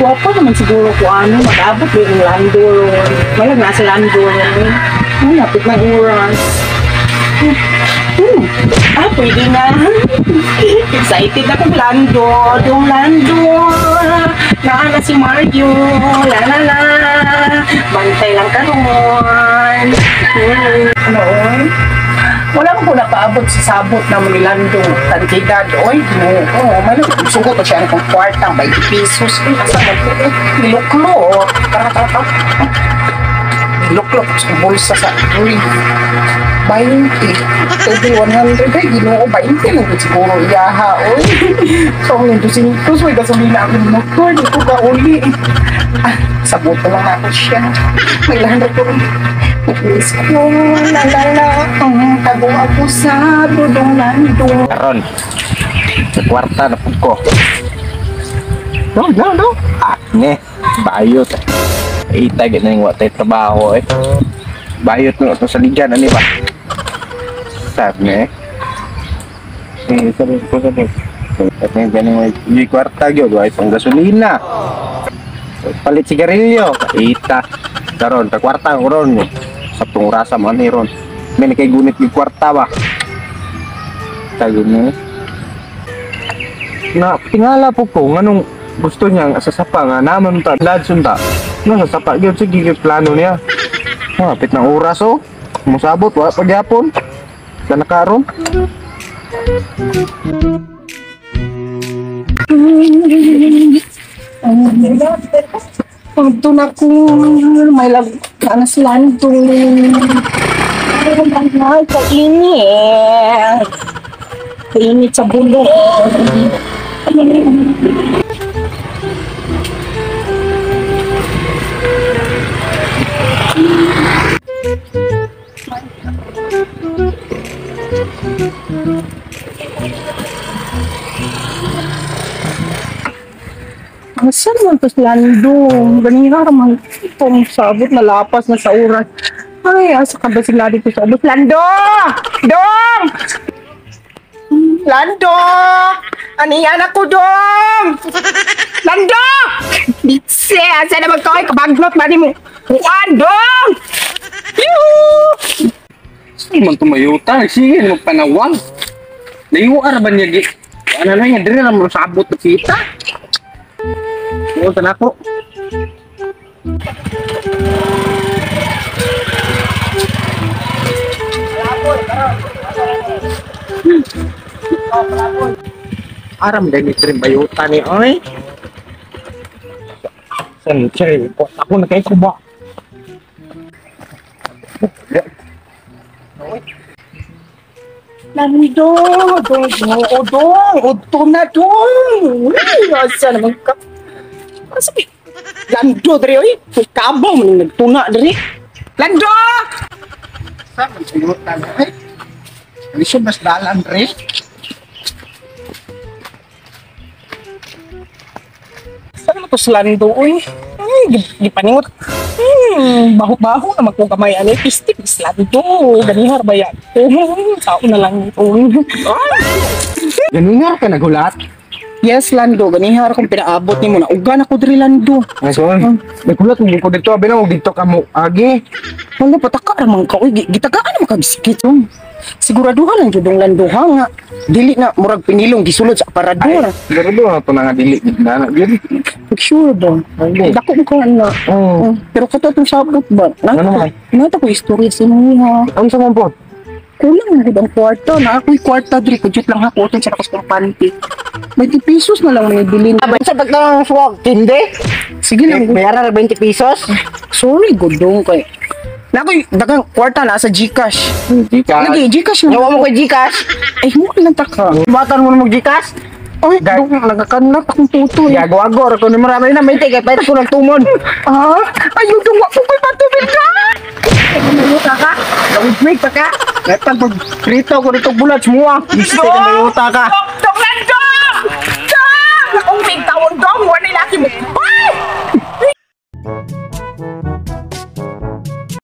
Guwapo naman siguro ko ano, mag-abot din yung Landor. Wala nasa Landor. Ay, lapit ng oras. Pwede na. Excited ako, Landor. Yung Landor. Naana si Mario. La la la. Bantay lang ka noon. Ano? Wala ko napaabot sa sabot ng Milando. Kantidad. Oy, no. May sugot ko siya ng kwartang 20 pesos. Kasama ko. Niluklo. Niluklo ko sa bulsa sa 20. Total 100. Ay, ginoo 20 lang ko siguro. Iyaha. Oy. So, yung 200. May gasolina ako ng motor. Di ko ka uli. Sabot ko lang ako siya. May lahat ko rin. Please ko, lalala, tago ako sa dudong Lando. Karon, sa kwarta na po ko. No. Bayot. Itag na yung watay trabaho eh. Bayot na ito sa ligyan, ano ba? Sabi sabi ko. At ngayon ganun yung kwarta yun, ay pang gasolina. Palit sigarilyo, ita. Karon, sa kwarta ko ron Saptong rasa man ron. May nakaigunit yung kwarta ba? Tayo mo. Na, tingala po ko, nganong gusto niya sasapa nga naman ta, ladson ta. No, sasapa yun, sige, plano niya. Mapit ng oras oh. Musabot, wala pagyapon. Sa nakaron. Pagto na ko, may lanas Lando. Ay, kainit. Kainit sa bulok. Saan naman ito si Lando? Ganyan naman itong sabot na lapas na sa oras. Ay, asa ka ba sila dito sa obos? Lando! Dong! Lando! Ano yan ako, Dong? Lando! Bitse! Asa naman ko ay kabaglot ba ni mo? Dong! Yuhu! Saan man tumayuta? Sige, magpanawang. Naiwar ba niya? Ano na yan? Dili na mo sabot na kita. Punta na ako. Aram dahil ito rin bayuta ni Oy. San, Chay, ako na kayo kuba. Lando! Dong! Oto na, Dong! Asa naman ka? Sabi, Lando, dari, oy. Kabaw mo nagtuna, dari. Lando! Saan ang bayuta ni Oy? Aliso mas dalan rin. Saan naman to si Lando, oy? Ay, gipaningot. Baho-baho naman kung kamay. Ano, pistik, si Lando. Ganihar ba yan? Tao na lang ito. Ganungar ka nagulat? Yes, Lando. Ganihar kung pinaabot ni mo na. Ugan ako, dari, Lando. Ay, so, nagulat mo ko dito. Abi na mo dito ka mo. Agi. Wala, pataka naman ka. Uy, gitagaan naman ka bisikit. Siguraduhan lang judong Lando ha nga. Dili na, murag pinilong gisulod sa aparador. Siguro doon ito na nga dili. Sure ba? Dako mo ka na. Pero kato itong sabot ba? Ano man? Nata ko istorya sa mga. Ano sa mga po? Kulang na rin ang kwarta. Na ako'y kwarta diri. Kujut lang ako. Ito sa nakos kong panty. May 20 pesos na lang may bilin. Sa tagdang swag, hindi? Sige lang. Mayara na 20 pesos? Sorry, gudong kay. Na ako'y dagang kwarta na sa Gcash. Gcash? Lagi, Gcash na. Yawa mo kay Gcash? Ay, mo lang taka. Batan mo na mag-Gcash? Ay, nagakanap akong tutoy. Gago-agor ako ni marami na may tigay. Pwede ko nagtumon. Ayun, gawa ko ko'y patubig ka! Mayuta ka? Gawin pa ka? Netang pag prito ko dito bulat semua. Gusto ka mayuta ka? Dong Lando! Dong! Akong big tawon dong! Wala laki mo.